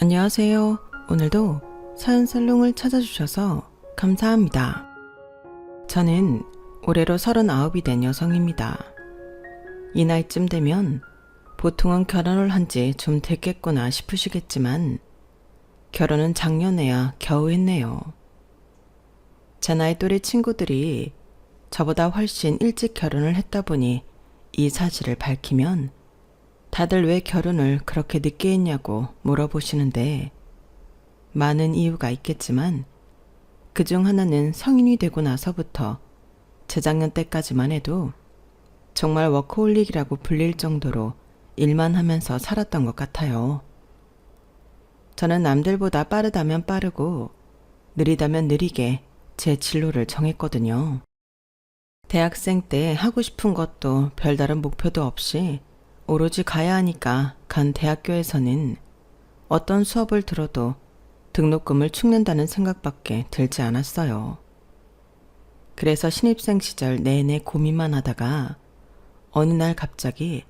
안녕하세요. 오늘도 사연살롱을 찾아주셔서 감사합니다. 저는 올해로 39이 된 여성입니다. 이 나이쯤 되면 보통은 결혼을 한 지 좀 됐겠구나 싶으시겠지만 결혼은 작년에야 겨우 했네요. 제 나이 또래 친구들이 저보다 훨씬 일찍 결혼을 했다 보니 이 사실을 밝히면 다들 왜 결혼을 그렇게 늦게 했냐고 물어보시는데 많은 이유가 있겠지만 그중 하나는 성인이 되고 나서부터 재작년 때까지만 해도 정말 워커홀릭이라고 불릴 정도로 일만 하면서 살았던 것 같아요. 저는 남들보다 빠르다면 빠르고 느리다면 느리게 제 진로를 정했거든요. 대학생 때 하고 싶은 것도 별다른 목표도 없이 오로지 가야 하니까 간 대학교에서는 어떤 수업을 들어도 등록금을 축낸다는 생각밖에 들지 않았어요. 그래서 신입생 시절 내내 고민만 하다가 어느 날 갑자기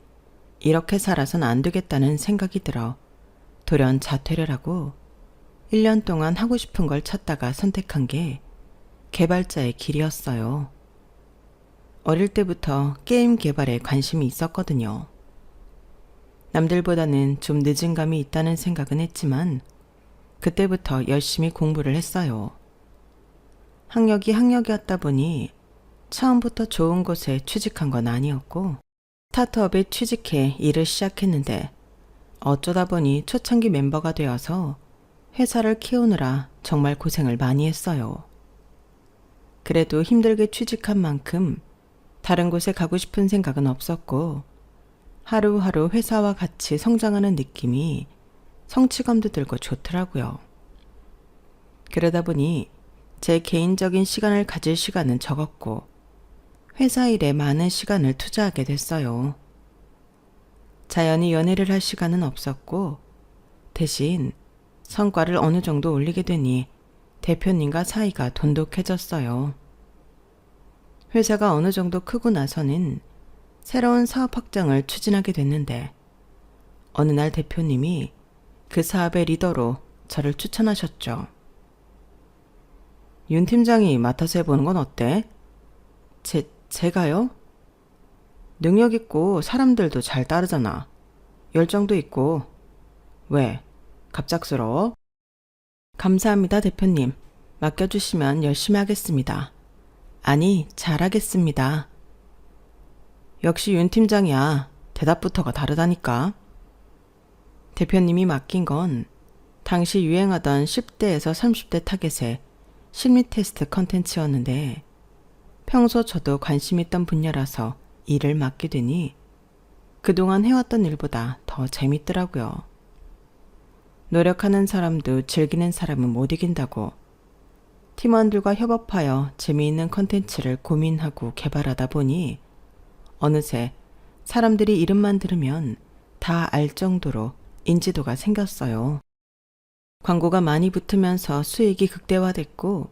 이렇게 살아선 안 되겠다는 생각이 들어 돌연 자퇴를 하고 1년 동안 하고 싶은 걸 찾다가 선택한 게 개발자의 길이었어요. 어릴 때부터 게임 개발에 관심이 있었거든요. 남들보다는 좀 늦은 감이 있다는 생각은 했지만 그때부터 열심히 공부를 했어요. 학력이 학력이었다 보니 처음부터 좋은 곳에 취직한 건 아니었고 스타트업에 취직해 일을 시작했는데 어쩌다 보니 초창기 멤버가 되어서 회사를 키우느라 정말 고생을 많이 했어요. 그래도 힘들게 취직한 만큼 다른 곳에 가고 싶은 생각은 없었고 하루하루 회사와 같이 성장하는 느낌이 성취감도 들고 좋더라고요. 그러다 보니 제 개인적인 시간을 가질 시간은 적었고 회사 일에 많은 시간을 투자하게 됐어요. 자연히 연애를 할 시간은 없었고 대신 성과를 어느 정도 올리게 되니 대표님과 사이가 돈독해졌어요. 회사가 어느 정도 크고 나서는 새로운 사업 확장을 추진하게 됐는데 어느 날 대표님이 그 사업의 리더로 저를 추천하셨죠. 윤 팀장이 맡아서 해보는 건 어때? 제가요? 능력 있고 사람들도 잘 따르잖아. 열정도 있고. 왜? 갑작스러워? 감사합니다, 대표님. 맡겨주시면 열심히 하겠습니다. 아니, 잘하겠습니다. 역시 윤 팀장이야. 대답부터가 다르다니까. 대표님이 맡긴 건 당시 유행하던 10대에서 30대 타겟의 심리 테스트 컨텐츠였는데 평소 저도 관심 있던 분야라서 일을 맡게 되니 그동안 해왔던 일보다 더 재밌더라고요. 노력하는 사람도 즐기는 사람은 못 이긴다고 팀원들과 협업하여 재미있는 컨텐츠를 고민하고 개발하다 보니 어느새 사람들이 이름만 들으면 다 알 정도로 인지도가 생겼어요. 광고가 많이 붙으면서 수익이 극대화됐고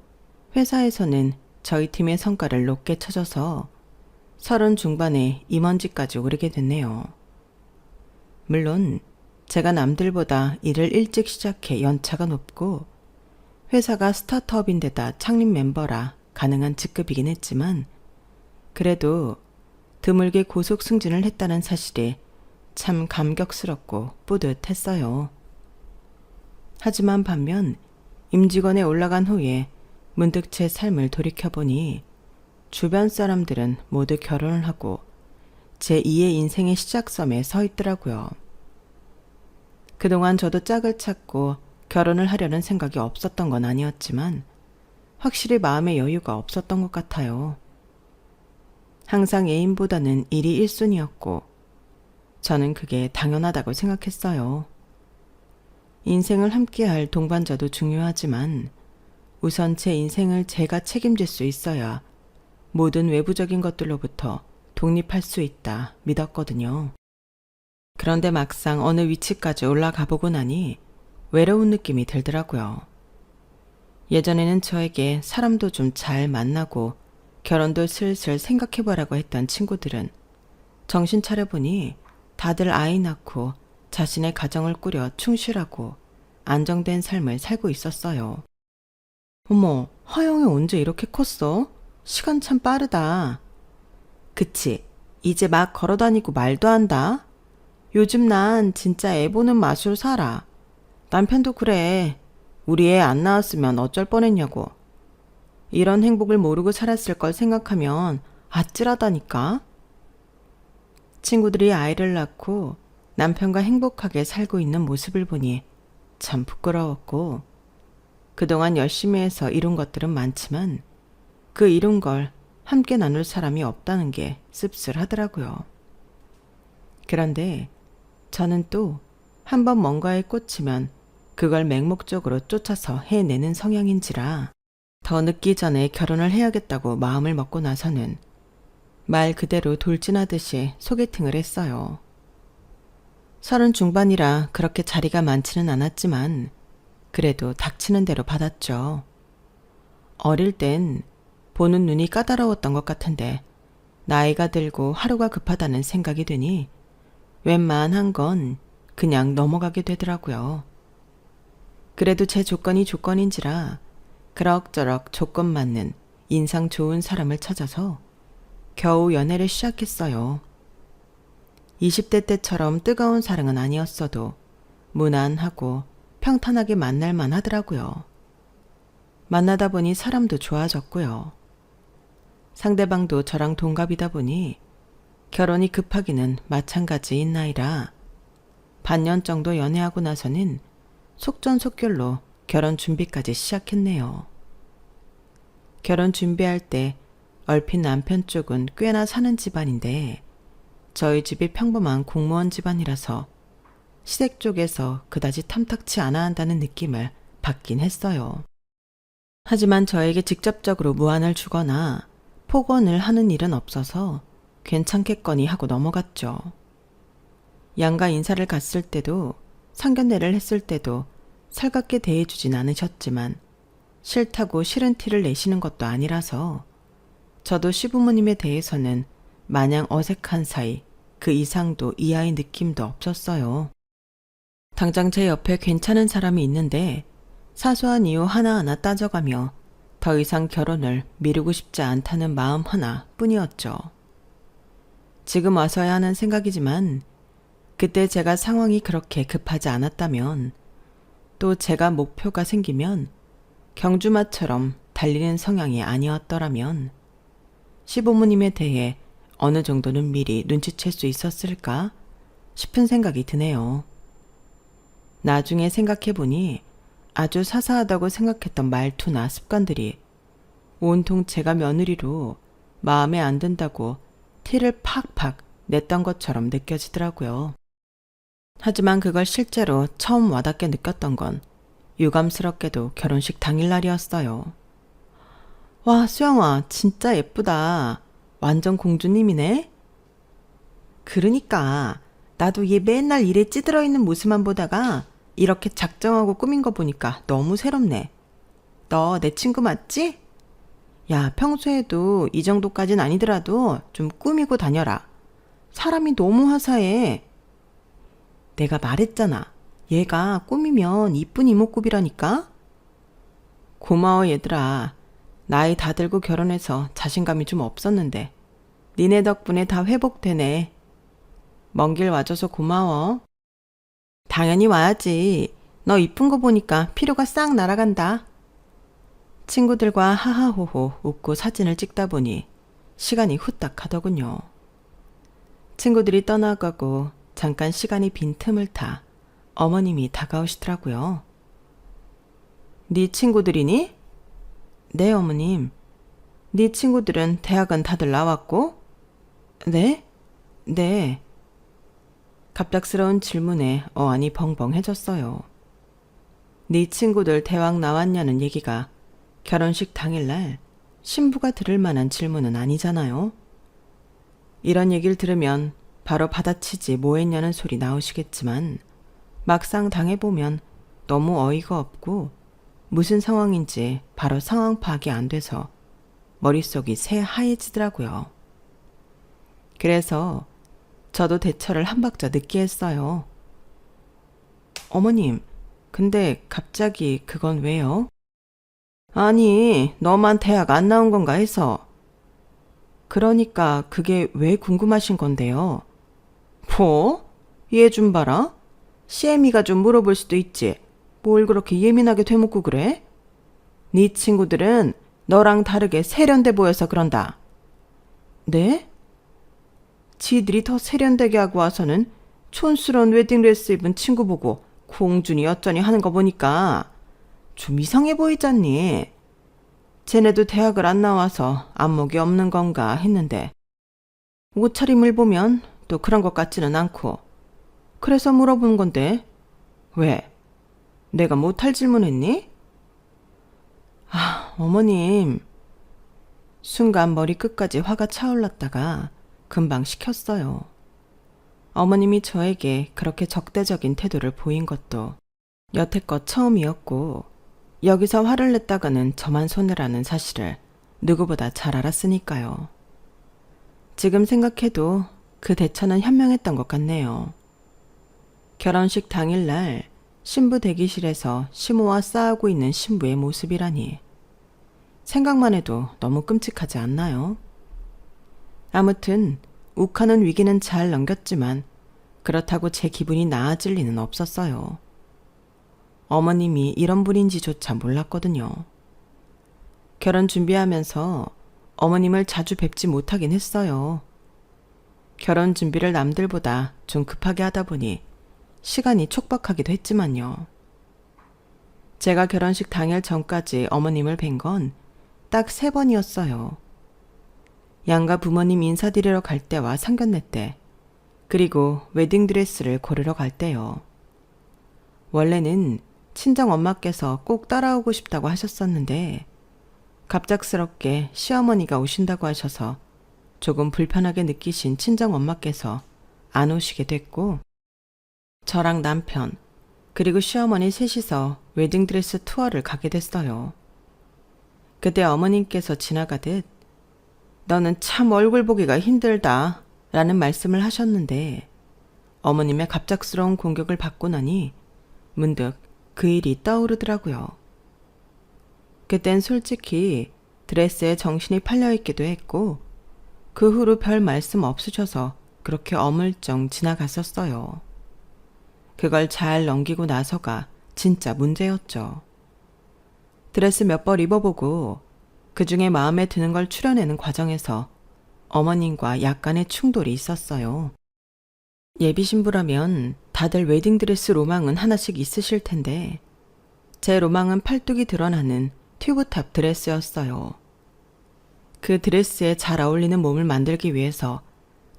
회사에서는 저희 팀의 성과를 높게 쳐줘서 30 중반에 임원직까지 오르게 됐네요. 물론 제가 남들보다 일을 일찍 시작해 연차가 높고 회사가 스타트업인데다 창립 멤버라 가능한 직급이긴 했지만 그래도 드물게 고속 승진을 했다는 사실에 참 감격스럽고 뿌듯했어요. 하지만 반면 임직원에 올라간 후에 문득 제 삶을 돌이켜보니 주변 사람들은 모두 결혼을 하고 제 2의 인생의 시작점에 서 있더라고요. 그동안 저도 짝을 찾고 결혼을 하려는 생각이 없었던 건 아니었지만 확실히 마음의 여유가 없었던 것 같아요. 항상 애인보다는 일이 1순위였고 저는 그게 당연하다고 생각했어요. 인생을 함께할 동반자도 중요하지만 우선 제 인생을 제가 책임질 수 있어야 모든 외부적인 것들로부터 독립할 수 있다 믿었거든요. 그런데 막상 어느 위치까지 올라가 보고 나니 외로운 느낌이 들더라고요. 예전에는 저에게 사람도 좀 잘 만나고 결혼도 슬슬 생각해보라고 했던 친구들은 정신 차려보니 다들 아이 낳고 자신의 가정을 꾸려 충실하고 안정된 삶을 살고 있었어요. 어머, 하영이 언제 이렇게 컸어? 시간 참 빠르다. 그치, 이제 막 걸어다니고 말도 한다. 요즘 난 진짜 애 보는 맛으로 살아. 남편도 그래. 우리 애 안 낳았으면 어쩔 뻔했냐고. 이런 행복을 모르고 살았을 걸 생각하면 아찔하다니까. 친구들이 아이를 낳고 남편과 행복하게 살고 있는 모습을 보니 참 부끄러웠고, 그동안 열심히 해서 이룬 것들은 많지만 그 이룬 걸 함께 나눌 사람이 없다는 게 씁쓸하더라고요. 그런데 저는 또 한 번 뭔가에 꽂히면 그걸 맹목적으로 쫓아서 해내는 성향인지라 더 늦기 전에 결혼을 해야겠다고 마음을 먹고 나서는 말 그대로 돌진하듯이 소개팅을 했어요. 30 중반이라 그렇게 자리가 많지는 않았지만 그래도 닥치는 대로 받았죠. 어릴 땐 보는 눈이 까다로웠던 것 같은데 나이가 들고 하루가 급하다는 생각이 드니 웬만한 건 그냥 넘어가게 되더라고요. 그래도 제 조건이 조건인지라 그럭저럭 조건 맞는 인상 좋은 사람을 찾아서 겨우 연애를 시작했어요. 20대 때처럼 뜨거운 사랑은 아니었어도 무난하고 평탄하게 만날만 하더라고요. 만나다 보니 사람도 좋아졌고요. 상대방도 저랑 동갑이다 보니 결혼이 급하기는 마찬가지인 나이라 반년 정도 연애하고 나서는 속전속결로 결혼 준비까지 시작했네요. 결혼 준비할 때 얼핏 남편 쪽은 꽤나 사는 집안인데 저희 집이 평범한 공무원 집안이라서 시댁 쪽에서 그다지 탐탁치 않아 한다는 느낌을 받긴 했어요. 하지만 저에게 직접적으로 무안을 주거나 폭언을 하는 일은 없어서 괜찮겠거니 하고 넘어갔죠. 양가 인사를 갔을 때도 상견례를 했을 때도 살갑게 대해주진 않으셨지만 싫다고 싫은 티를 내시는 것도 아니라서 저도 시부모님에 대해서는 마냥 어색한 사이 그 이상도 이하의 느낌도 없었어요. 당장 제 옆에 괜찮은 사람이 있는데 사소한 이유 하나하나 따져가며 더 이상 결혼을 미루고 싶지 않다는 마음 하나 뿐이었죠. 지금 와서야 하는 생각이지만 그때 제가 상황이 그렇게 급하지 않았다면 또 제가 목표가 생기면 경주마처럼 달리는 성향이 아니었더라면 시부모님에 대해 어느 정도는 미리 눈치챌 수 있었을까 싶은 생각이 드네요. 나중에 생각해보니 아주 사사하다고 생각했던 말투나 습관들이 온통 제가 며느리로 마음에 안 든다고 티를 팍팍 냈던 것처럼 느껴지더라고요. 하지만 그걸 실제로 처음 와닿게 느꼈던 건 유감스럽게도 결혼식 당일날이었어요. 와, 수영아, 진짜 예쁘다. 완전 공주님이네? 그러니까 나도 얘 맨날 일에 찌들어 있는 모습만 보다가 이렇게 작정하고 꾸민 거 보니까 너무 새롭네. 너 내 친구 맞지? 야, 평소에도 이 정도까진 아니더라도 좀 꾸미고 다녀라. 사람이 너무 화사해. 내가 말했잖아. 얘가 꾸미면 이쁜 이목구비라니까? 고마워 얘들아. 나이 다 들고 결혼해서 자신감이 좀 없었는데 니네 덕분에 다 회복되네. 먼 길 와줘서 고마워. 당연히 와야지. 너 이쁜 거 보니까 피로가 싹 날아간다. 친구들과 하하호호 웃고 사진을 찍다 보니 시간이 후딱 가더군요. 친구들이 떠나가고 잠깐 시간이 빈 틈을 타 어머님이 다가오시더라고요. 네 친구들이니? 네, 어머님. 네 친구들은 대학은 다들 나왔고? 네? 네. 갑작스러운 질문에 어안이 벙벙해졌어요. 네 친구들 대학 나왔냐는 얘기가 결혼식 당일날 신부가 들을 만한 질문은 아니잖아요. 이런 얘기를 들으면 바로 받아치지 뭐 했냐는 소리 나오시겠지만 막상 당해보면 너무 어이가 없고 무슨 상황인지 바로 상황 파악이 안 돼서 머릿속이 새하얘지더라고요. 그래서 저도 대처를 한 박자 늦게 했어요. 어머님, 근데 갑자기 그건 왜요? 아니, 너만 대학 안 나온 건가 해서. 그러니까 그게 왜 궁금하신 건데요? 뭐? 얘 좀 봐라. 시애미가 좀 물어볼 수도 있지. 뭘 그렇게 예민하게 되묻고 그래? 네 친구들은 너랑 다르게 세련돼 보여서 그런다. 네? 지들이 더 세련되게 하고 와서는 촌스러운 웨딩드레스 입은 친구 보고 공준이 어쩌니 하는 거 보니까 좀 이상해 보이잖니. 쟤네도 대학을 안 나와서 안목이 없는 건가 했는데 옷차림을 보면 또 그런 것 같지는 않고 그래서 물어본 건데 왜? 내가 못할 질문했니? 어머님. 순간 머리 끝까지 화가 차올랐다가 금방 식혔어요. 어머님이 저에게 그렇게 적대적인 태도를 보인 것도 여태껏 처음이었고 여기서 화를 냈다가는 저만 손해라는 사실을 누구보다 잘 알았으니까요. 지금 생각해도 그 대처는 현명했던 것 같네요. 결혼식 당일날 신부 대기실에서 시모와 싸우고 있는 신부의 모습이라니 생각만 해도 너무 끔찍하지 않나요? 아무튼 욱하는 위기는 잘 넘겼지만 그렇다고 제 기분이 나아질 리는 없었어요. 어머님이 이런 분인지조차 몰랐거든요. 결혼 준비하면서 어머님을 자주 뵙지 못하긴 했어요. 결혼 준비를 남들보다 좀 급하게 하다 보니 시간이 촉박하기도 했지만요. 제가 결혼식 당일 전까지 어머님을 뵌 건 딱 3번이었어요. 양가 부모님 인사드리러 갈 때와 상견례 때, 그리고 웨딩드레스를 고르러 갈 때요. 원래는 친정 엄마께서 꼭 따라오고 싶다고 하셨었는데 갑작스럽게 시어머니가 오신다고 하셔서 조금 불편하게 느끼신 친정 엄마께서 안 오시게 됐고 저랑 남편 그리고 시어머니 셋이서 웨딩드레스 투어를 가게 됐어요. 그때 어머님께서 지나가듯 너는 참 얼굴 보기가 힘들다 라는 말씀을 하셨는데 어머님의 갑작스러운 공격을 받고 나니 문득 그 일이 떠오르더라고요. 그땐 솔직히 드레스에 정신이 팔려있기도 했고 그 후로 별 말씀 없으셔서 그렇게 어물쩡 지나갔었어요. 그걸 잘 넘기고 나서가 진짜 문제였죠. 드레스 몇 벌 입어보고 그중에 마음에 드는 걸 추려내는 과정에서 어머님과 약간의 충돌이 있었어요. 예비 신부라면 다들 웨딩드레스 로망은 하나씩 있으실 텐데 제 로망은 팔뚝이 드러나는 튜브탑 드레스였어요. 그 드레스에 잘 어울리는 몸을 만들기 위해서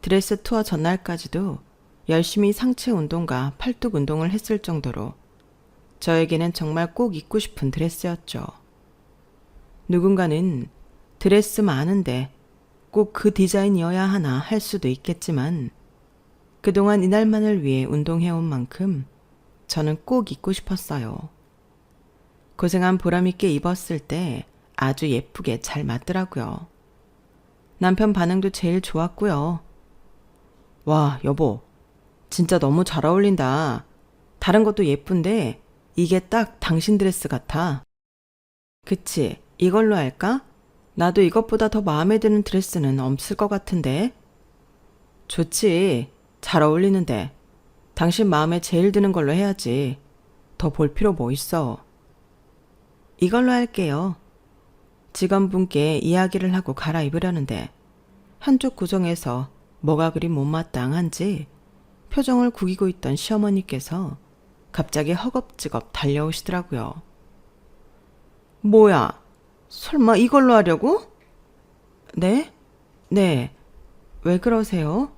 드레스 투어 전날까지도 열심히 상체 운동과 팔뚝 운동을 했을 정도로 저에게는 정말 꼭 입고 싶은 드레스였죠. 누군가는 드레스 많은데 꼭 그 디자인이어야 하나 할 수도 있겠지만 그동안 이날만을 위해 운동해온 만큼 저는 꼭 입고 싶었어요. 고생한 보람있게 입었을 때 아주 예쁘게 잘 맞더라고요. 남편 반응도 제일 좋았고요. 와, 여보, 진짜 너무 잘 어울린다. 다른 것도 예쁜데 이게 딱 당신 드레스 같아. 그치, 이걸로 할까? 나도 이것보다 더 마음에 드는 드레스는 없을 것 같은데. 좋지, 잘 어울리는데. 당신 마음에 제일 드는 걸로 해야지. 더 볼 필요 뭐 있어. 이걸로 할게요. 직원분께 이야기를 하고 갈아입으려는데 한쪽 구정에서 뭐가 그리 못마땅한지 표정을 구기고 있던 시어머니께서 갑자기 허겁지겁 달려오시더라고요. 뭐야? 설마 이걸로 하려고? 네? 네. 왜 그러세요?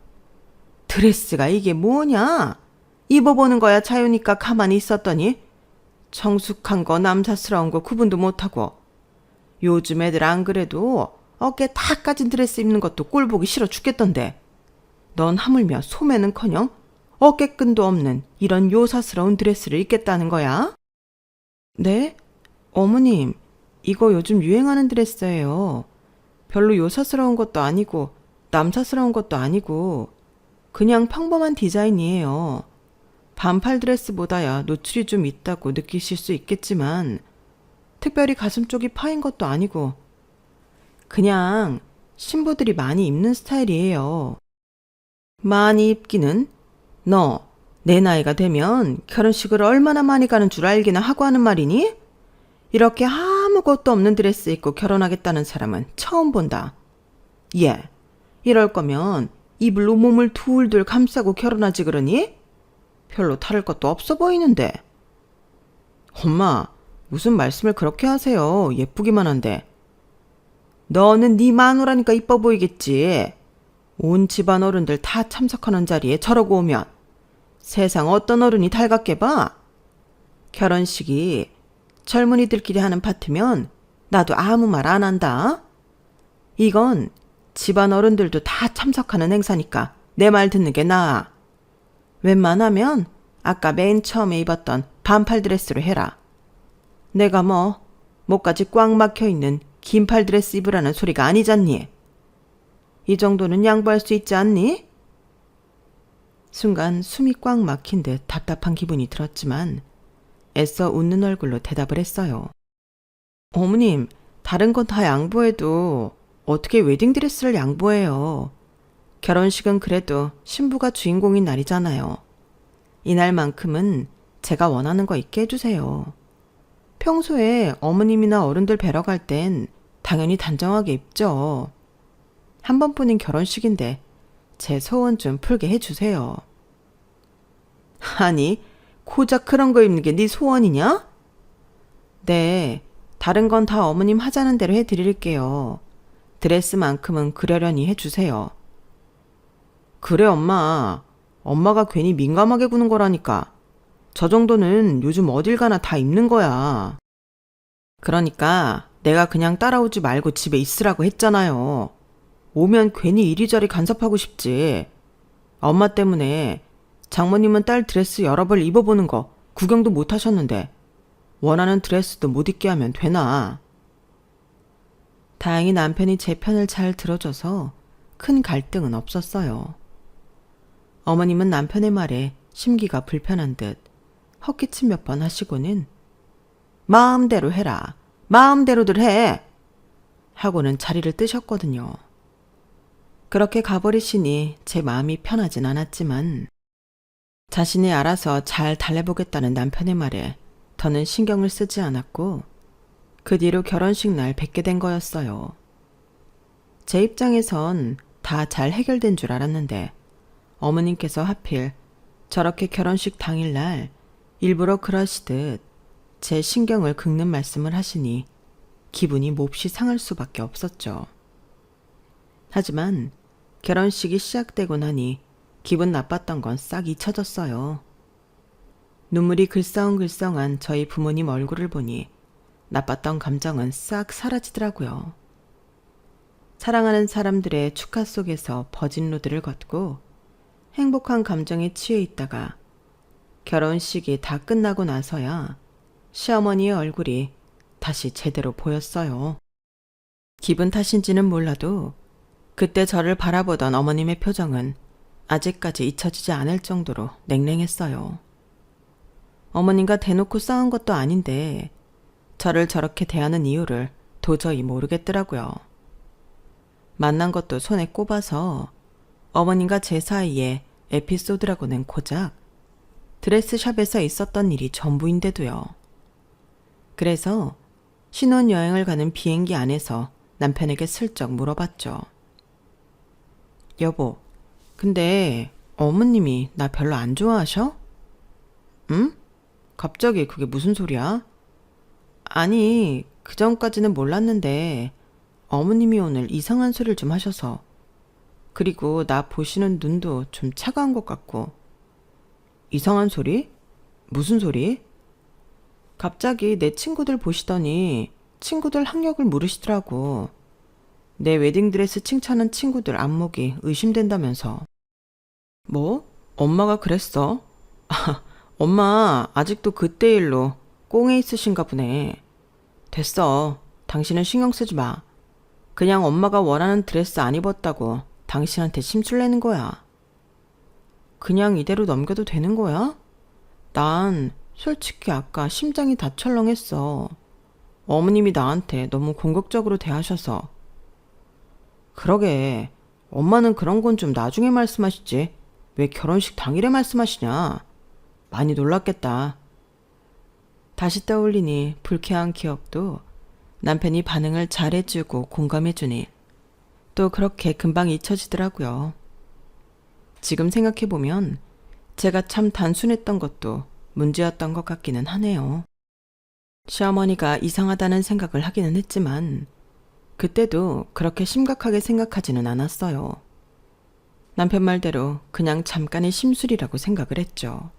드레스가 이게 뭐냐? 입어보는 거야 자유니까 가만히 있었더니 청숙한 거 남사스러운 거 구분도 못하고 요즘 애들 안 그래도 어깨 다 까진 드레스 입는 것도 꼴 보기 싫어 죽겠던데 넌 하물며 소매는커녕 어깨끈도 없는 이런 요사스러운 드레스를 입겠다는 거야? 네? 어머님, 이거 요즘 유행하는 드레스예요. 별로 요사스러운 것도 아니고 남사스러운 것도 아니고 그냥 평범한 디자인이에요. 반팔 드레스보다야 노출이 좀 있다고 느끼실 수 있겠지만 특별히 가슴 쪽이 파인 것도 아니고 그냥 신부들이 많이 입는 스타일이에요. 많이 입기는 너 내 나이가 되면 결혼식을 얼마나 많이 가는 줄 알기나 하고 하는 말이니? 이렇게 아무것도 없는 드레스 입고 결혼하겠다는 사람은 처음 본다. 예, 이럴 거면 이불로 몸을 둘둘 감싸고 결혼하지 그러니? 별로 다를 것도 없어 보이는데. 엄마, 무슨 말씀을 그렇게 하세요. 예쁘기만 한데. 너는 네 마누라니까 이뻐 보이겠지. 온 집안 어른들 다 참석하는 자리에 저러고 오면 세상 어떤 어른이 달갑게 봐? 결혼식이 젊은이들끼리 하는 파티면 나도 아무 말 안 한다. 이건 집안 어른들도 다 참석하는 행사니까 내 말 듣는 게 나아. 웬만하면 아까 맨 처음에 입었던 반팔 드레스로 해라. 내가 뭐 목까지 꽉 막혀있는 긴팔 드레스 입으라는 소리가 아니잖니. 이 정도는 양보할 수 있지 않니? 순간 숨이 꽉 막힌 듯 답답한 기분이 들었지만 애써 웃는 얼굴로 대답을 했어요. 어머님, 다른 건 다 양보해도 어떻게 웨딩드레스를 양보해요. 결혼식은 그래도 신부가 주인공인 날이잖아요. 이날만큼은 제가 원하는 거 있게 해주세요. 평소에 어머님이나 어른들 뵈러 갈 땐 당연히 단정하게 입죠. 한 번뿐인 결혼식인데 제 소원 좀 풀게 해주세요. 아니, 고작 그런 거 입는 게 네 소원이냐? 네, 다른 건 다 어머님 하자는 대로 해드릴게요. 드레스만큼은 그러려니 해주세요. 그래, 엄마. 엄마가 괜히 민감하게 구는 거라니까. 저 정도는 요즘 어딜 가나 다 입는 거야. 그러니까 내가 그냥 따라오지 말고 집에 있으라고 했잖아요. 오면 괜히 이리저리 간섭하고 싶지. 엄마 때문에 장모님은 딸 드레스 여러 벌 입어보는 거 구경도 못 하셨는데 원하는 드레스도 못 입게 하면 되나. 다행히 남편이 제 편을 잘 들어줘서 큰 갈등은 없었어요. 어머님은 남편의 말에 심기가 불편한 듯 헛기침 몇 번 하시고는 마음대로 해라. 마음대로들 해. 하고는 자리를 뜨셨거든요. 그렇게 가버리시니 제 마음이 편하진 않았지만 자신이 알아서 잘 달래보겠다는 남편의 말에 더는 신경을 쓰지 않았고 그 뒤로 결혼식 날 뵙게 된 거였어요. 제 입장에선 다 잘 해결된 줄 알았는데 어머님께서 하필 저렇게 결혼식 당일날 일부러 그러시듯 제 신경을 긁는 말씀을 하시니 기분이 몹시 상할 수밖에 없었죠. 하지만 결혼식이 시작되고 나니 기분 나빴던 건 싹 잊혀졌어요. 눈물이 글썽글썽한 저희 부모님 얼굴을 보니 나빴던 감정은 싹 사라지더라고요. 사랑하는 사람들의 축하 속에서 버진 로드를 걷고 행복한 감정에 취해 있다가 결혼식이 다 끝나고 나서야 시어머니의 얼굴이 다시 제대로 보였어요. 기분 탓인지는 몰라도 그때 저를 바라보던 어머님의 표정은 아직까지 잊혀지지 않을 정도로 냉랭했어요. 어머님과 대놓고 싸운 것도 아닌데 저를 저렇게 대하는 이유를 도저히 모르겠더라고요. 만난 것도 손에 꼽아서 어머님과 제 사이에 에피소드라고는 고작 드레스샵에서 있었던 일이 전부인데도요. 그래서 신혼여행을 가는 비행기 안에서 남편에게 슬쩍 물어봤죠. 여보, 근데 어머님이 나 별로 안 좋아하셔? 응? 갑자기 그게 무슨 소리야? 아니, 그전까지는 몰랐는데 어머님이 오늘 이상한 소리를 좀 하셔서 그리고 나 보시는 눈도 좀 차가운 것 같고. 이상한 소리? 무슨 소리? 갑자기 내 친구들 보시더니 친구들 학력을 물으시더라고. 내 웨딩드레스 칭찬한 친구들 안목이 의심된다면서. 뭐? 엄마가 그랬어? 엄마 아직도 그때 일로 꽁에 있으신가 보네. 됐어. 당신은 신경 쓰지 마. 그냥 엄마가 원하는 드레스 안 입었다고 당신한테 심술 내는 거야. 그냥 이대로 넘겨도 되는 거야? 난 솔직히 아까 심장이 다 철렁했어. 어머님이 나한테 너무 공격적으로 대하셔서. 그러게, 엄마는 그런 건 좀 나중에 말씀하시지. 왜 결혼식 당일에 말씀하시냐? 많이 놀랐겠다. 다시 떠올리니 불쾌한 기억도 남편이 반응을 잘해주고 공감해주니 또 그렇게 금방 잊혀지더라고요. 지금 생각해보면 제가 참 단순했던 것도 문제였던 것 같기는 하네요. 시어머니가 이상하다는 생각을 하기는 했지만 그때도 그렇게 심각하게 생각하지는 않았어요. 남편 말대로 그냥 잠깐의 심술이라고 생각을 했죠.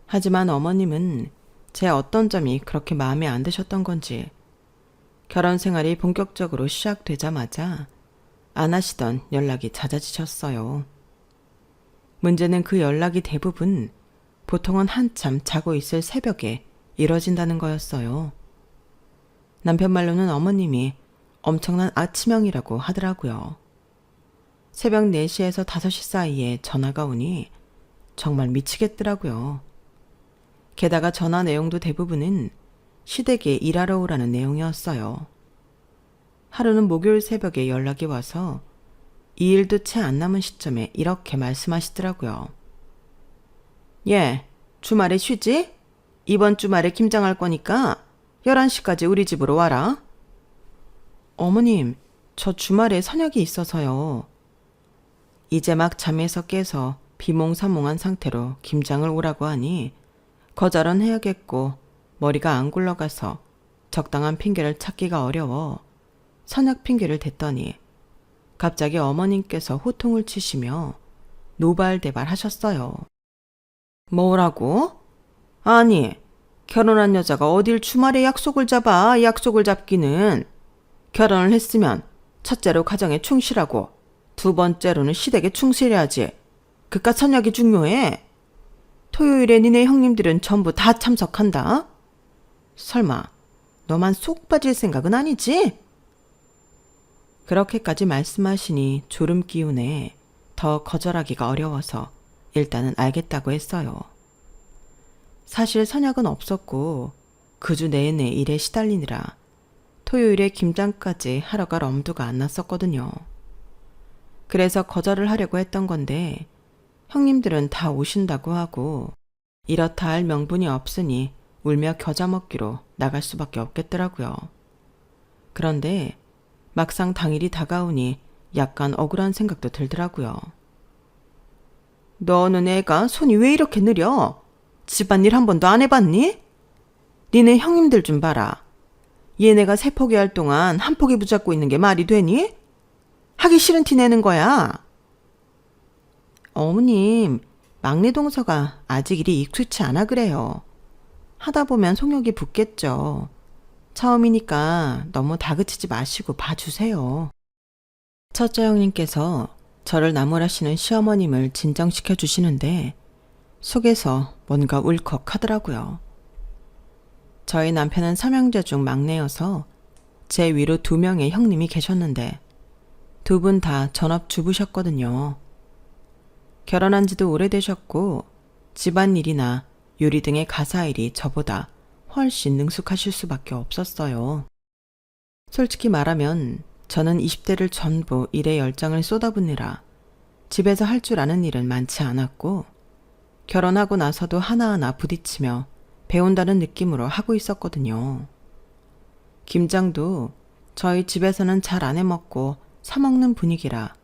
하지만 어머님은 제 어떤 점이 그렇게 마음에 안 드셨던 건지 결혼 생활이 본격적으로 시작되자마자 안 하시던 연락이 잦아지셨어요. 문제는 그 연락이 대부분 보통은 한참 자고 있을 새벽에 이뤄진다는 거였어요. 남편 말로는 어머님이 엄청난 아침형이라고 하더라고요. 새벽 4시에서 5시 사이에 전화가 오니 정말 미치겠더라고요. 게다가 전화 내용도 대부분은 시댁에 일하러 오라는 내용이었어요. 하루는 목요일 새벽에 연락이 와서 2일도 채 안 남은 시점에 이렇게 말씀하시더라고요. 예, 주말에 쉬지? 이번 주말에 김장할 거니까 11시까지 우리 집으로 와라. 어머님, 저 주말에 선약이 있어서요. 이제 막 잠에서 깨서 비몽사몽한 상태로 김장을 오라고 하니 거절은 해야겠고 머리가 안 굴러가서 적당한 핑계를 찾기가 어려워 선약 핑계를 댔더니 갑자기 어머님께서 호통을 치시며 노발대발 하셨어요. 뭐라고? 아니, 결혼한 여자가 어딜 주말에 약속을 잡아. 약속을 잡기는. 결혼을 했으면 첫째로 가정에 충실하고 두 번째로는 시댁에 충실해야지. 그깟 선약이 중요해. 토요일에 니네 형님들은 전부 다 참석한다. 설마 너만 쏙 빠질 생각은 아니지? 그렇게까지 말씀하시니 졸음 기운에 더 거절하기가 어려워서 일단은 알겠다고 했어요. 사실 선약은 없었고 그 주 내내 일에 시달리느라 토요일에 김장까지 하러 갈 엄두가 안 났었거든요. 그래서 거절을 하려고 했던 건데 형님들은 다 오신다고 하고 이렇다 할 명분이 없으니 울며 겨자 먹기로 나갈 수밖에 없겠더라고요. 그런데 막상 당일이 다가오니 약간 억울한 생각도 들더라고요. 너는 애가 손이 왜 이렇게 느려? 집안일 한 번도 안 해봤니? 니네 형님들 좀 봐라. 얘네가 세 포기 할 동안 한 포기 붙잡고 있는 게 말이 되니? 하기 싫은 티 내는 거야. 어머님, 막내 동서가 아직 일이 익숙치 않아 그래요. 하다 보면 속력이 붙겠죠. 처음이니까 너무 다그치지 마시고 봐주세요. 첫째 형님께서 저를 나무라시는 시어머님을 진정시켜 주시는데 속에서 뭔가 울컥하더라고요. 저희 남편은 삼형제 중 막내여서 제 위로 2명의 형님이 계셨는데 2분 다 전업주부셨거든요. 결혼한 지도 오래되셨고 집안일이나 요리 등의 가사일이 저보다 훨씬 능숙하실 수밖에 없었어요. 솔직히 말하면 저는 20대를 전부 일에 열정을 쏟아붓느라 집에서 할 줄 아는 일은 많지 않았고 결혼하고 나서도 하나하나 부딪히며 배운다는 느낌으로 하고 있었거든요. 김장도 저희 집에서는 잘 안 해먹고 사먹는 분위기라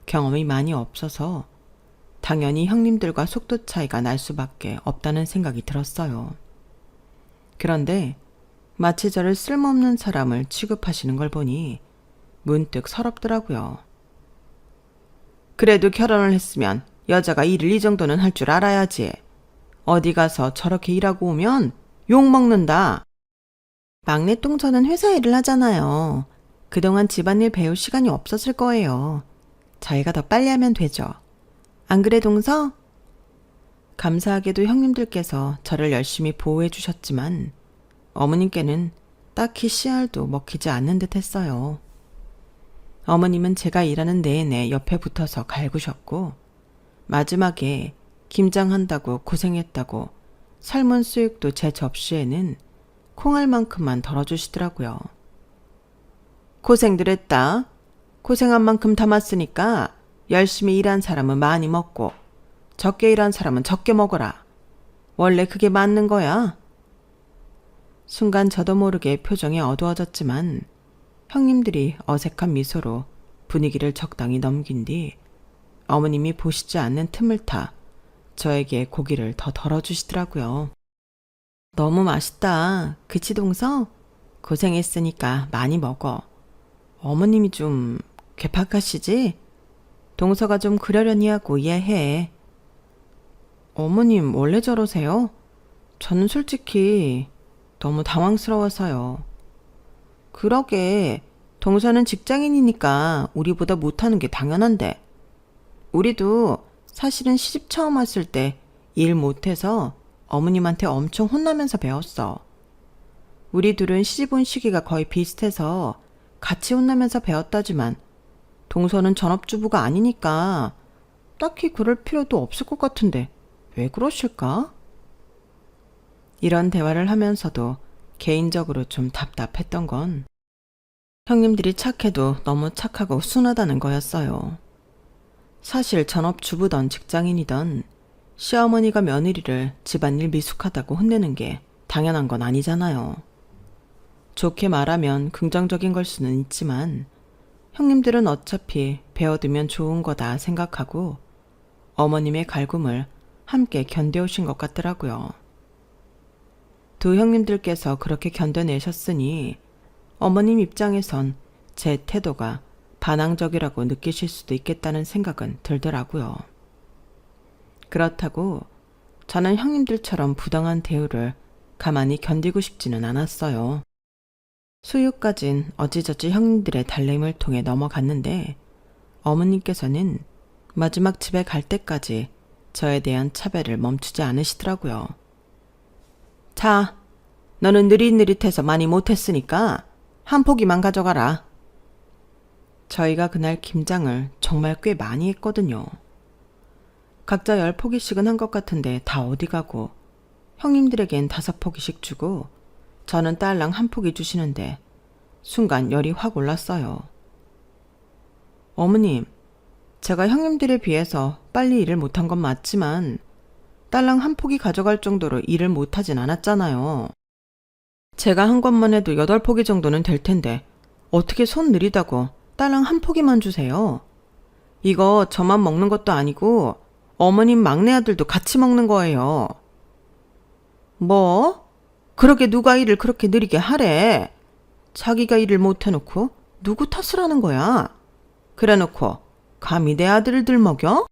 경험이 많이 없어서 당연히 형님들과 속도 차이가 날 수밖에 없다는 생각이 들었어요. 그런데 마치 저를 쓸모없는 사람을 취급하시는 걸 보니 문득 서럽더라고요. 그래도 결혼을 했으면 여자가 일을 이 정도는 할 줄 알아야지. 어디 가서 저렇게 일하고 오면 욕 먹는다. 막내 똥처는 회사 일을 하잖아요. 그동안 집안일 배울 시간이 없었을 거예요. 저희가 더 빨리 하면 되죠. 안 그래 동서? 감사하게도 형님들께서 저를 열심히 보호해 주셨지만 어머님께는 딱히 씨알도 먹히지 않는 듯 했어요. 어머님은 제가 일하는 내내 옆에 붙어서 갈구셨고 마지막에 김장한다고 고생했다고 삶은 수육도 제 접시에는 콩알만큼만 덜어주시더라고요. 고생들 했다. 고생한 만큼 담았으니까 열심히 일한 사람은 많이 먹고 적게 일한 사람은 적게 먹어라. 원래 그게 맞는 거야. 순간 저도 모르게 표정이 어두워졌지만 형님들이 어색한 미소로 분위기를 적당히 넘긴 뒤 어머님이 보시지 않는 틈을 타 저에게 고기를 더 덜어주시더라고요. 너무 맛있다. 그치 동서? 고생했으니까 많이 먹어. 어머님이 좀 괴팍하시지? 동서가 좀 그러려니 하고 이해해. 어머님 원래 저러세요? 저는 솔직히 너무 당황스러워서요. 그러게 동서는 직장인이니까 우리보다 못하는 게 당연한데 우리도 사실은 시집 처음 왔을 때 일 못해서 어머님한테 엄청 혼나면서 배웠어. 우리 둘은 시집 온 시기가 거의 비슷해서 같이 혼나면서 배웠다지만 동서는 전업주부가 아니니까 딱히 그럴 필요도 없을 것 같은데 왜 그러실까? 이런 대화를 하면서도 개인적으로 좀 답답했던 건 형님들이 착해도 너무 착하고 순하다는 거였어요. 사실 전업주부던 직장인이던 시어머니가 며느리를 집안일 미숙하다고 혼내는 게 당연한 건 아니잖아요. 좋게 말하면 긍정적인 걸 수는 있지만 형님들은 어차피 배워두면 좋은 거다 생각하고 어머님의 갈굼을 함께 견뎌오신 것 같더라고요. 두 형님들께서 그렇게 견뎌내셨으니 어머님 입장에선 제 태도가 반항적이라고 느끼실 수도 있겠다는 생각은 들더라고요. 그렇다고 저는 형님들처럼 부당한 대우를 가만히 견디고 싶지는 않았어요. 수유까진 어찌저찌 형님들의 달램을 통해 넘어갔는데 어머님께서는 마지막 집에 갈 때까지 저에 대한 차별을 멈추지 않으시더라고요. 자, 너는 느릿느릿해서 많이 못했으니까 한 포기만 가져가라. 저희가 그날 김장을 정말 꽤 많이 했거든요. 각자 10포기씩은 한 것 같은데 다 어디 가고 형님들에겐 5포기씩 주고 저는 딸랑 한 포기 주시는데 순간 열이 확 올랐어요. 어머님, 제가 형님들에 비해서 빨리 일을 못한 건 맞지만 딸랑 한 포기 가져갈 정도로 일을 못하진 않았잖아요. 제가 한 것만 해도 8포기 정도는 될 텐데 어떻게 손 느리다고 딸랑 한 포기만 주세요. 이거 저만 먹는 것도 아니고 어머님 막내 아들도 같이 먹는 거예요. 뭐? 그러게 누가 일을 그렇게 느리게 하래? 자기가 일을 못해놓고 누구 탓을 하는 거야? 그래놓고 감히 내 아들을 들먹여?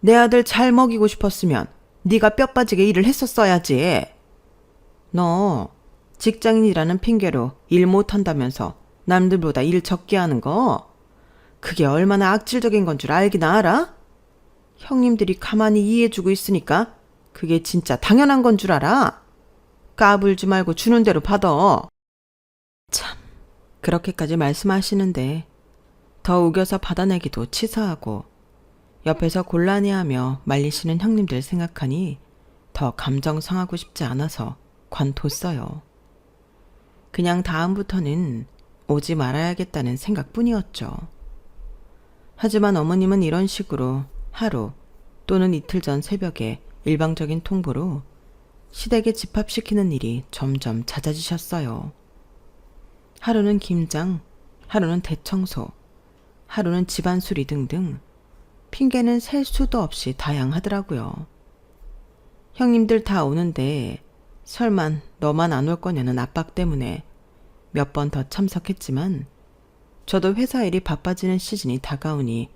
내 아들 잘 먹이고 싶었으면 네가 뼈 빠지게 일을 했었어야지. 너 직장인이라는 핑계로 일 못한다면서 남들보다 일 적게 하는 거 그게 얼마나 악질적인 건 줄 알기나 알아? 형님들이 가만히 이해해주고 있으니까 그게 진짜 당연한 건 줄 알아? 까불지 말고 주는 대로 받아. 참, 그렇게까지 말씀하시는데 더 우겨서 받아내기도 치사하고 옆에서 곤란해하며 말리시는 형님들 생각하니 더 감정 상하고 싶지 않아서 관뒀어요. 그냥 다음부터는 오지 말아야겠다는 생각뿐이었죠. 하지만 어머님은 이런 식으로 하루 또는 이틀 전 새벽에 일방적인 통보로 시댁에 집합시키는 일이 점점 잦아지셨어요. 하루는 김장, 하루는 대청소, 하루는 집안 수리 등등 핑계는 셀 수도 없이 다양하더라고요. 형님들 다 오는데 설만 너만 안 올 거냐는 압박 때문에 몇 번 더 참석했지만 저도 회사 일이 바빠지는 시즌이 다가오니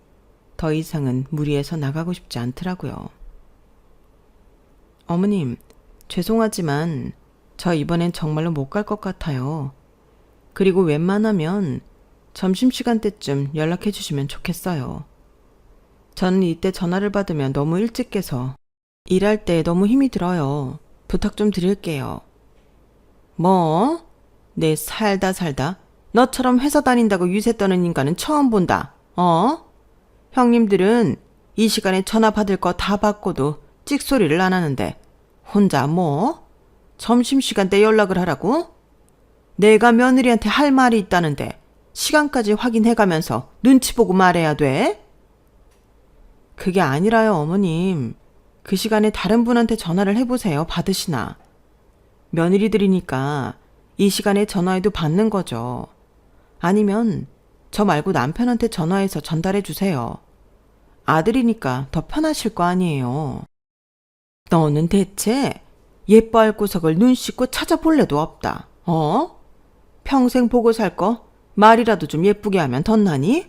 더 이상은 무리해서 나가고 싶지 않더라고요. 어머님, 죄송하지만 저 이번엔 정말로 못 갈 것 같아요. 그리고 웬만하면 점심시간 때쯤 연락해 주시면 좋겠어요. 저는 이때 전화를 받으면 너무 일찍 깨서 일할 때 너무 힘이 들어요. 부탁 좀 드릴게요. 뭐? 내 살다 너처럼 회사 다닌다고 유세 떠는 인간은 처음 본다. 형님들은 이 시간에 전화 받을 거 다 받고도 찍소리를 안 하는데 혼자 뭐? 점심시간 때 연락을 하라고? 내가 며느리한테 할 말이 있다는데 시간까지 확인해가면서 눈치 보고 말해야 돼? 그게 아니라요, 어머님. 그 시간에 다른 분한테 전화를 해보세요. 받으시나. 며느리들이니까 이 시간에 전화해도 받는 거죠. 아니면 저 말고 남편한테 전화해서 전달해 주세요. 아들이니까 더 편하실 거 아니에요. 너는 대체 예뻐할 구석을 눈 씻고 찾아볼 래도 없다. 평생 보고 살 거 말이라도 좀 예쁘게 하면 덧나니?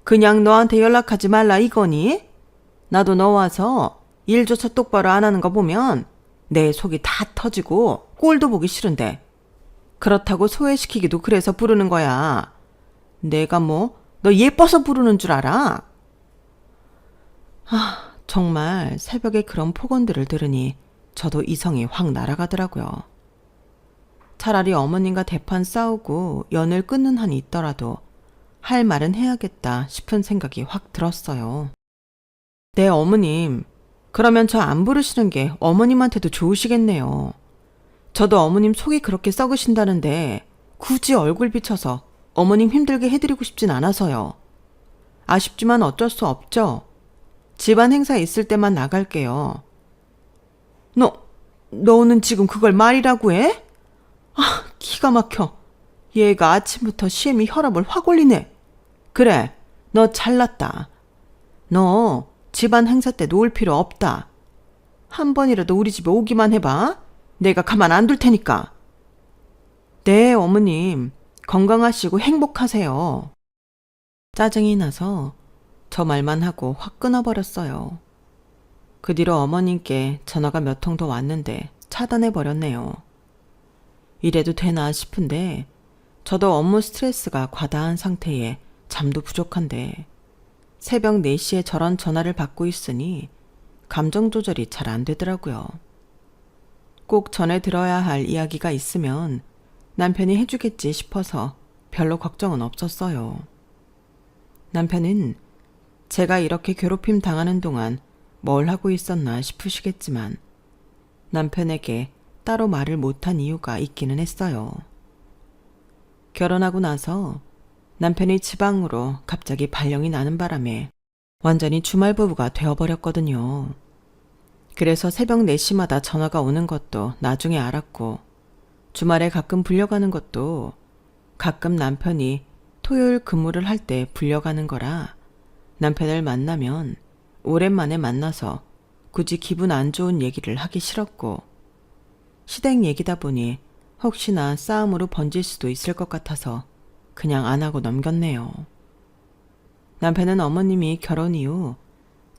그냥 너한테 연락하지 말라 이거니? 나도 너 와서 일조차 똑바로 안 하는 거 보면 내 속이 다 터지고 꼴도 보기 싫은데. 그렇다고 소외시키기도 그래서 부르는 거야. 내가 뭐 너 예뻐서 부르는 줄 알아? 정말 새벽에 그런 폭언들을 들으니 저도 이성이 확 날아가더라고요. 차라리 어머님과 대판 싸우고 연을 끊는 한이 있더라도 할 말은 해야겠다 싶은 생각이 확 들었어요. 네, 어머님. 그러면 저 안 부르시는 게 어머님한테도 좋으시겠네요. 저도 어머님 속이 그렇게 썩으신다는데 굳이 얼굴 비춰서 어머님 힘들게 해드리고 싶진 않아서요. 아쉽지만 어쩔 수 없죠. 집안 행사 있을 때만 나갈게요. 너는 지금 그걸 말이라고 해? 기가 막혀. 얘가 아침부터 시애미 혈압을 확 올리네. 그래, 너 잘났다. 너 집안 행사 때 놓을 필요 없다. 한 번이라도 우리 집에 오기만 해봐. 내가 가만 안 둘 테니까. 네, 어머님. 건강하시고 행복하세요. 짜증이 나서 저 말만 하고 확 끊어버렸어요. 그 뒤로 어머님께 전화가 몇 통 더 왔는데 차단해버렸네요. 이래도 되나 싶은데 저도 업무 스트레스가 과다한 상태에 잠도 부족한데 새벽 4시에 저런 전화를 받고 있으니 감정 조절이 잘 안 되더라고요. 꼭 전해 들어야 할 이야기가 있으면 남편이 해주겠지 싶어서 별로 걱정은 없었어요. 남편은 제가 이렇게 괴롭힘 당하는 동안 뭘 하고 있었나 싶으시겠지만 남편에게 따로 말을 못한 이유가 있기는 했어요. 결혼하고 나서 남편이 지방으로 갑자기 발령이 나는 바람에 완전히 주말 부부가 되어버렸거든요. 그래서 새벽 4시마다 전화가 오는 것도 나중에 알았고 주말에 가끔 불려가는 것도 가끔 남편이 토요일 근무를 할 때 불려가는 거라 남편을 만나면 오랜만에 만나서 굳이 기분 안 좋은 얘기를 하기 싫었고 시댁 얘기다 보니 혹시나 싸움으로 번질 수도 있을 것 같아서 그냥 안 하고 넘겼네요. 남편은 어머님이 결혼 이후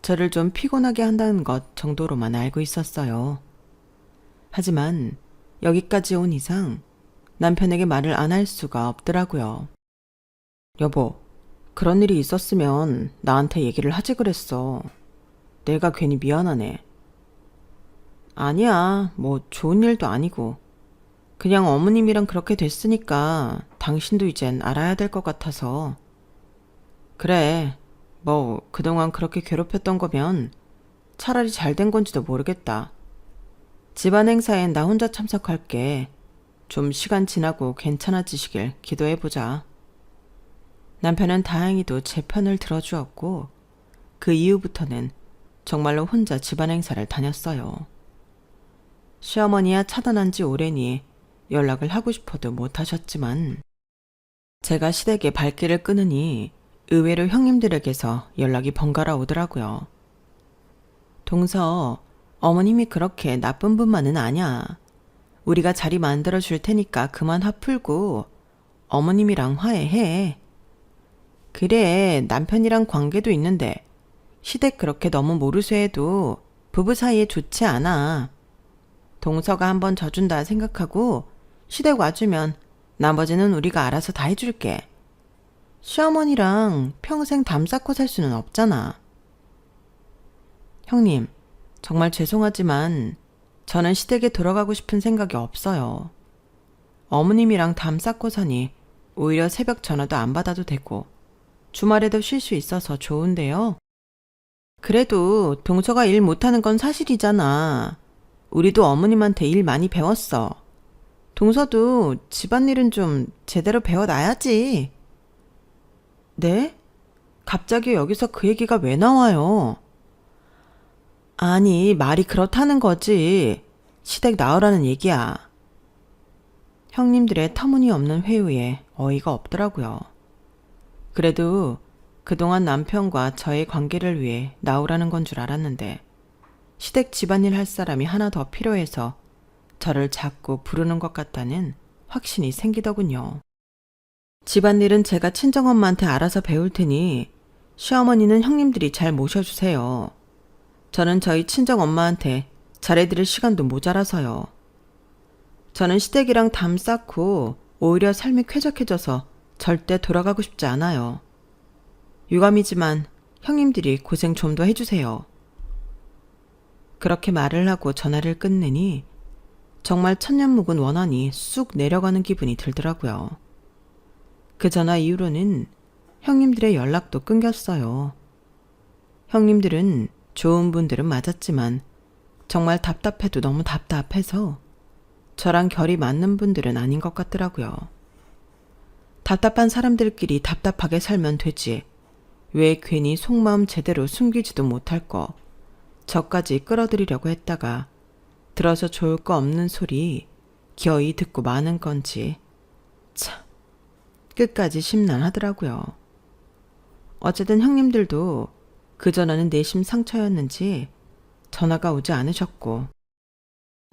저를 좀 피곤하게 한다는 것 정도로만 알고 있었어요. 하지만 여기까지 온 이상 남편에게 말을 안 할 수가 없더라고요. 여보, 그런 일이 있었으면 나한테 얘기를 하지 그랬어. 내가 괜히 미안하네. 아니야, 뭐 좋은 일도 아니고. 그냥 어머님이랑 그렇게 됐으니까 당신도 이젠 알아야 될 것 같아서. 그래, 뭐 그동안 그렇게 괴롭혔던 거면 차라리 잘 된 건지도 모르겠다. 집안 행사엔 나 혼자 참석할게. 좀 시간 지나고 괜찮아지시길 기도해보자. 남편은 다행히도 제 편을 들어주었고 그 이후부터는 정말로 혼자 집안 행사를 다녔어요. 시어머니야 차단한 지 오래니 연락을 하고 싶어도 못하셨지만 제가 시댁에 발길을 끄느니 의외로 형님들에게서 연락이 번갈아 오더라고요. 동서, 어머님이 그렇게 나쁜 분만은 아냐. 우리가 자리 만들어 줄 테니까 그만 화 풀고 어머님이랑 화해해. 그래, 남편이랑 관계도 있는데 시댁 그렇게 너무 모르쇠해도 부부 사이에 좋지 않아. 동서가 한번 져준다 생각하고 시댁 와주면 나머지는 우리가 알아서 다 해줄게. 시어머니랑 평생 담 쌓고 살 수는 없잖아. 형님, 정말 죄송하지만 저는 시댁에 돌아가고 싶은 생각이 없어요. 어머님이랑 담 쌓고 사니 오히려 새벽 전화도 안 받아도 되고 주말에도 쉴 수 있어서 좋은데요. 그래도 동서가 일 못하는 건 사실이잖아. 우리도 어머님한테 일 많이 배웠어. 동서도 집안일은 좀 제대로 배워놔야지. 네? 갑자기 여기서 그 얘기가 왜 나와요? 아니, 말이 그렇다는 거지. 시댁 나으라는 얘기야. 형님들의 터무니없는 회유에 어이가 없더라고요. 그래도 그동안 남편과 저의 관계를 위해 나오라는 건 줄 알았는데 시댁 집안일 할 사람이 하나 더 필요해서 저를 자꾸 부르는 것 같다는 확신이 생기더군요. 집안일은 제가 친정엄마한테 알아서 배울 테니 시어머니는 형님들이 잘 모셔주세요. 저는 저희 친정엄마한테 잘해드릴 시간도 모자라서요. 저는 시댁이랑 담 쌓고 오히려 삶이 쾌적해져서 절대 돌아가고 싶지 않아요. 유감이지만 형님들이 고생 좀 더 해주세요. 그렇게 말을 하고 전화를 끝내니 정말 천년 묵은 원한이 쑥 내려가는 기분이 들더라고요. 그 전화 이후로는 형님들의 연락도 끊겼어요. 형님들은 좋은 분들은 맞았지만 정말 답답해도 너무 답답해서 저랑 결이 맞는 분들은 아닌 것 같더라고요. 답답한 사람들끼리 답답하게 살면 되지. 왜 괜히 속마음 제대로 숨기지도 못할 거 저까지 끌어들이려고 했다가 들어서 좋을 거 없는 소리 겨이 듣고 마는 건지 참 끝까지 심란하더라고요. 어쨌든 형님들도 그 전화는 내심 상처였는지 전화가 오지 않으셨고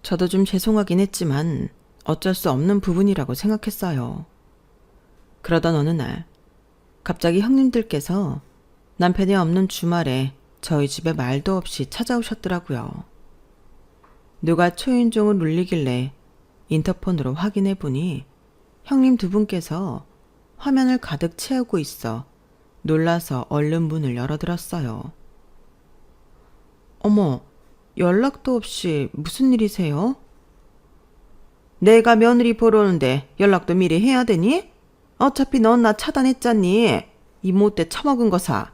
저도 좀 죄송하긴 했지만 어쩔 수 없는 부분이라고 생각했어요. 그러던 어느 날 갑자기 형님들께서 남편이 없는 주말에 저희 집에 말도 없이 찾아오셨더라고요. 누가 초인종을 울리길래 인터폰으로 확인해 보니 형님 두 분께서 화면을 가득 채우고 있어 놀라서 얼른 문을 열어들었어요. 어머, 연락도 없이 무슨 일이세요? 내가 며느리 보러 오는데 연락도 미리 해야 되니? 어차피 넌 나 차단했잖니. 이 못돼 처먹은 거사.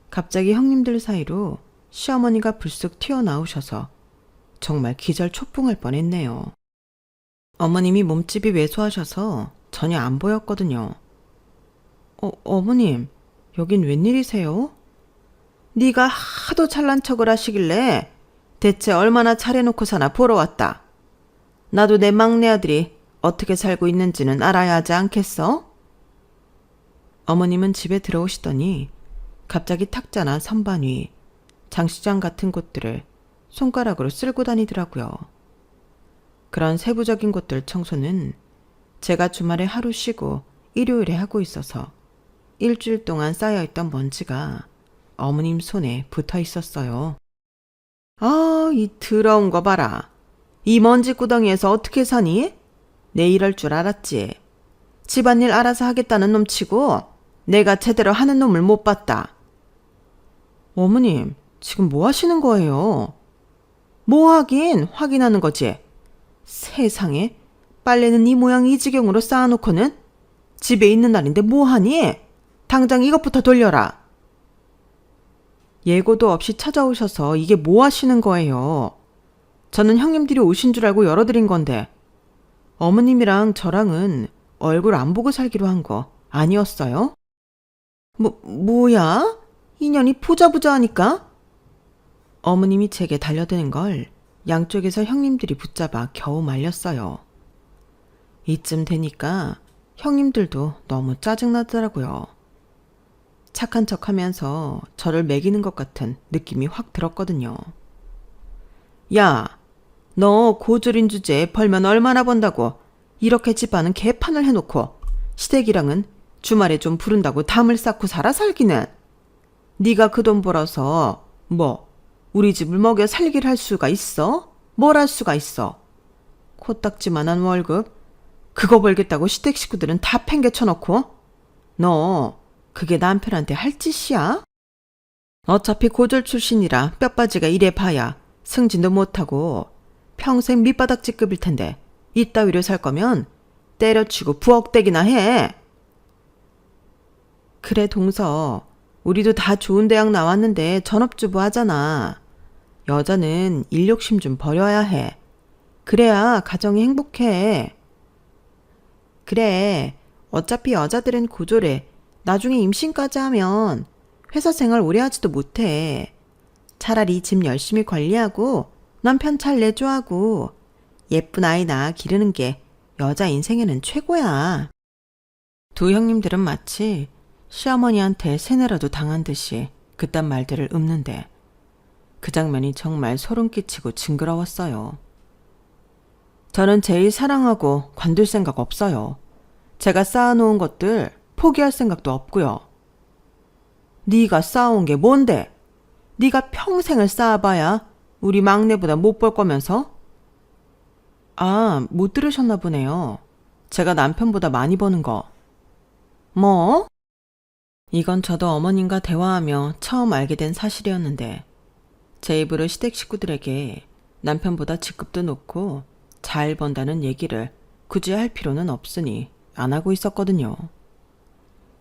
갑자기 형님들 사이로 시어머니가 불쑥 튀어나오셔서 정말 기절초풍할 뻔했네요. 어머님이 몸집이 왜소하셔서 전혀 안 보였거든요. 어머님, 여긴 웬일이세요? 네가 하도 잘난 척을 하시길래 대체 얼마나 잘해놓고 사나 보러 왔다. 나도 내 막내 아들이 어떻게 살고 있는지는 알아야 하지 않겠어? 어머님은 집에 들어오시더니 갑자기 탁자나 선반 위, 장시장 같은 곳들을 손가락으로 쓸고 다니더라고요. 그런 세부적인 곳들 청소는 제가 주말에 하루 쉬고 일요일에 하고 있어서 일주일 동안 쌓여있던 먼지가 어머님 손에 붙어 있었어요. 아, 이 더러운 거 봐라. 이 먼지 구덩이에서 어떻게 사니? 내 이럴 줄 알았지. 집안일 알아서 하겠다는 놈 치고 내가 제대로 하는 놈을 못 봤다. 어머님, 지금 뭐 하시는 거예요? 뭐 하긴 확인하는 거지. 세상에, 빨래는 이 모양 이 지경으로 쌓아놓고는 집에 있는 날인데 뭐 하니? 당장 이것부터 돌려라. 예고도 없이 찾아오셔서 이게 뭐 하시는 거예요? 저는 형님들이 오신 줄 알고 열어드린 건데 어머님이랑 저랑은 얼굴 안 보고 살기로 한 거 아니었어요? 뭐야? 인연이 보자보자 하니까? 어머님이 제게 달려드는 걸 양쪽에서 형님들이 붙잡아 겨우 말렸어요. 이쯤 되니까 형님들도 너무 짜증나더라고요. 착한 척하면서 저를 매기는 것 같은 느낌이 확 들었거든요. 야, 너 고졸인 주제에 벌면 얼마나 번다고 이렇게 집안은 개판을 해놓고 시댁이랑은 주말에 좀 부른다고 담을 쌓고 살아 살기는. 네가 그 돈 벌어서 뭐 우리 집을 먹여 살기를 할 수가 있어? 뭘 할 수가 있어? 코딱지만한 월급 그거 벌겠다고 시댁 식구들은 다 팽개쳐놓고 너 그게 남편한테 할 짓이야? 어차피 고졸 출신이라 뼈빠지가 이래 봐야 승진도 못하고 평생 밑바닥지급일 텐데 이따위로 살 거면 때려치고 부엌대기나 해. 그래 동서, 우리도 다 좋은 대학 나왔는데 전업주부 하잖아. 여자는 일 욕심 좀 버려야 해. 그래야 가정이 행복해. 그래, 어차피 여자들은 고졸해. 나중에 임신까지 하면 회사 생활 오래 하지도 못해. 차라리 집 열심히 관리하고 남편 잘 내조하고 예쁜 아이 낳아 기르는 게 여자 인생에는 최고야. 두 형님들은 마치 시어머니한테 세뇌라도 당한 듯이 그딴 말들을 읊는데 그 장면이 정말 소름 끼치고 징그러웠어요. 저는 제일 사랑하고 관둘 생각 없어요. 제가 쌓아놓은 것들 포기할 생각도 없고요. 네가 쌓아온 게 뭔데? 네가 평생을 쌓아봐야 우리 막내보다 못 볼 거면서? 아, 못 들으셨나 보네요. 제가 남편보다 많이 버는 거. 뭐? 이건 저도 어머님과 대화하며 처음 알게 된 사실이었는데 제 입으로 시댁 식구들에게 남편보다 직급도 높고 잘 번다는 얘기를 굳이 할 필요는 없으니 안 하고 있었거든요.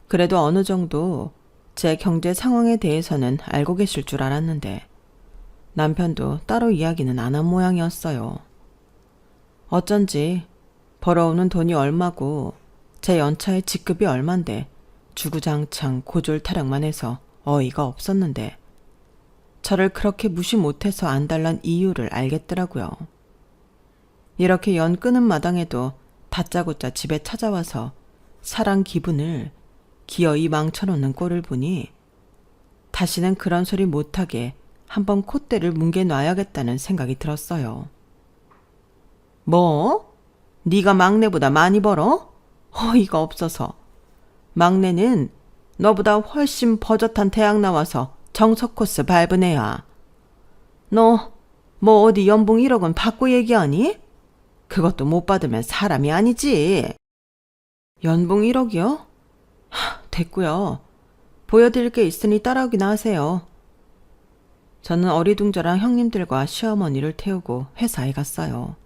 그래도 어느 정도 제 경제 상황에 대해서는 알고 계실 줄 알았는데 남편도 따로 이야기는 안 한 모양이었어요. 어쩐지 벌어오는 돈이 얼마고 제 연차의 직급이 얼만데 주구장창 고졸타령만 해서 어이가 없었는데 저를 그렇게 무시 못해서 안달난 이유를 알겠더라고요. 이렇게 연 끄는 마당에도 다짜고짜 집에 찾아와서 사랑 기분을 기어이 망쳐놓는 꼴을 보니 다시는 그런 소리 못하게 한번 콧대를 뭉개놔야겠다는 생각이 들었어요. 뭐? 네가 막내보다 많이 벌어? 어이가 없어서. 막내는 너보다 훨씬 버젓한 대학 나와서 정석 코스 밟은 애야. 너 뭐 어디 연봉 1억은 받고 얘기하니? 그것도 못 받으면 사람이 아니지. 연봉 1억이요? 됐고요. 보여드릴 게 있으니 따라오기나 하세요. 저는 어리둥절한 형님들과 시어머니를 태우고 회사에 갔어요.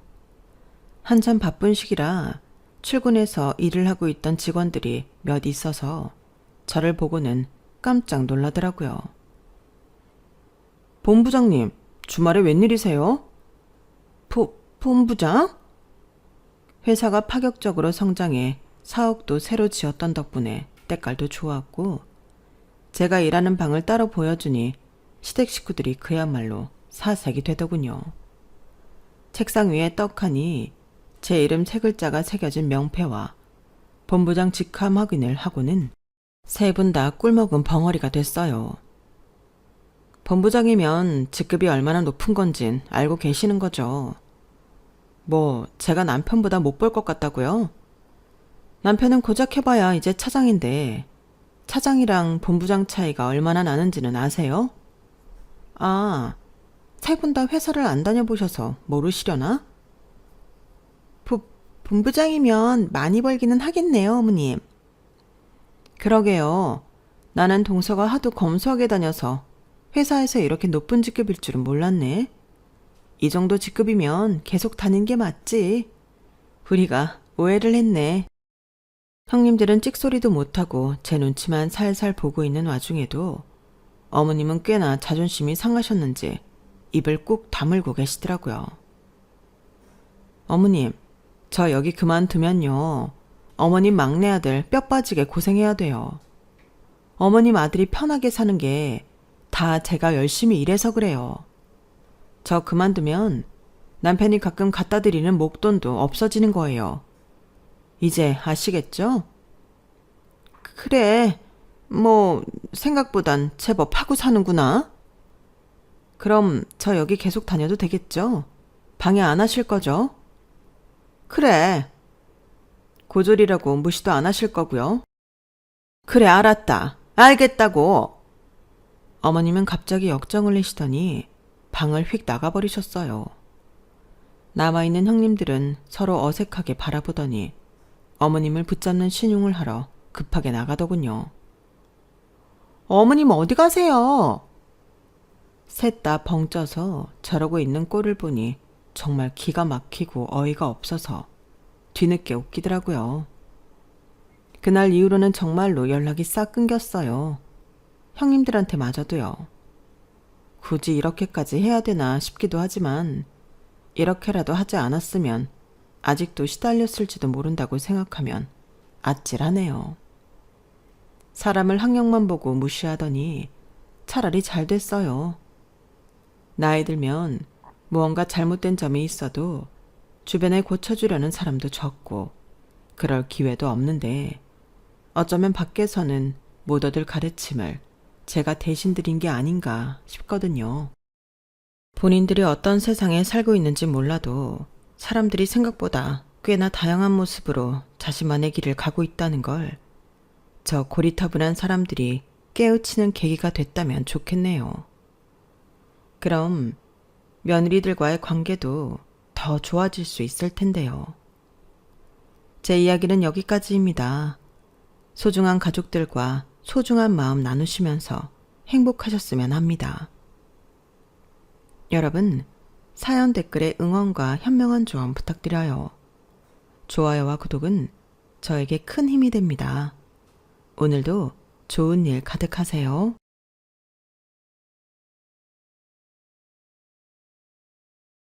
한참 바쁜 시기라 출근해서 일을 하고 있던 직원들이 몇 있어서 저를 보고는 깜짝 놀라더라고요. 본부장님, 주말에 웬일이세요? 본부장? 회사가 파격적으로 성장해 사옥도 새로 지었던 덕분에 때깔도 좋았고 제가 일하는 방을 따로 보여주니 시댁 식구들이 그야말로 사색이 되더군요. 책상 위에 떡하니 제 이름 3글자가 새겨진 명패와 본부장 직함 확인을 하고는 3분 다 꿀먹은 벙어리가 됐어요. 본부장이면 직급이 얼마나 높은 건진 알고 계시는 거죠. 뭐 제가 남편보다 못 볼 것 같다고요? 남편은 고작 해봐야 이제 차장인데 차장이랑 본부장 차이가 얼마나 나는지는 아세요? 아, 3분 다 회사를 안 다녀보셔서 모르시려나? 본부장이면 많이 벌기는 하겠네요, 어머님. 그러게요. 나는 동서가 하도 검소하게 다녀서 회사에서 이렇게 높은 직급일 줄은 몰랐네. 이 정도 직급이면 계속 다닌 게 맞지. 우리가 오해를 했네. 형님들은 찍소리도 못하고 제 눈치만 살살 보고 있는 와중에도 어머님은 꽤나 자존심이 상하셨는지 입을 꾹 다물고 계시더라고요. 어머님, 저 여기 그만두면요. 어머님 막내 아들 뼈 빠지게 고생해야 돼요. 어머님 아들이 편하게 사는 게 다 제가 열심히 일해서 그래요. 저 그만두면 남편이 가끔 갖다 드리는 목돈도 없어지는 거예요. 이제 아시겠죠? 그래, 뭐 생각보단 제법 하고 사는구나. 그럼 저 여기 계속 다녀도 되겠죠? 방해 안 하실 거죠? 그래. 고졸이라고 무시도 안 하실 거고요. 그래, 알았다. 알겠다고. 어머님은 갑자기 역정을 내시더니 방을 휙 나가버리셨어요. 남아있는 형님들은 서로 어색하게 바라보더니 어머님을 붙잡는 신용을 하러 급하게 나가더군요. 어머님 어디 가세요? 셋 다 벙쪄서 저러고 있는 꼴을 보니 정말 기가 막히고 어이가 없어서 뒤늦게 웃기더라고요. 그날 이후로는 정말로 연락이 싹 끊겼어요. 형님들한테 마저도요. 굳이 이렇게까지 해야 되나 싶기도 하지만 이렇게라도 하지 않았으면 아직도 시달렸을지도 모른다고 생각하면 아찔하네요. 사람을 학력만 보고 무시하더니 차라리 잘 됐어요. 나이 들면 무언가 잘못된 점이 있어도 주변에 고쳐주려는 사람도 적고 그럴 기회도 없는데 어쩌면 밖에서는 못 얻을 가르침을 제가 대신 드린 게 아닌가 싶거든요. 본인들이 어떤 세상에 살고 있는지 몰라도 사람들이 생각보다 꽤나 다양한 모습으로 자신만의 길을 가고 있다는 걸 저 고리타분한 사람들이 깨우치는 계기가 됐다면 좋겠네요. 그럼 며느리들과의 관계도 더 좋아질 수 있을 텐데요. 제 이야기는 여기까지입니다. 소중한 가족들과 소중한 마음 나누시면서 행복하셨으면 합니다. 여러분, 사연 댓글에 응원과 현명한 조언 부탁드려요. 좋아요와 구독은 저에게 큰 힘이 됩니다. 오늘도 좋은 일 가득하세요.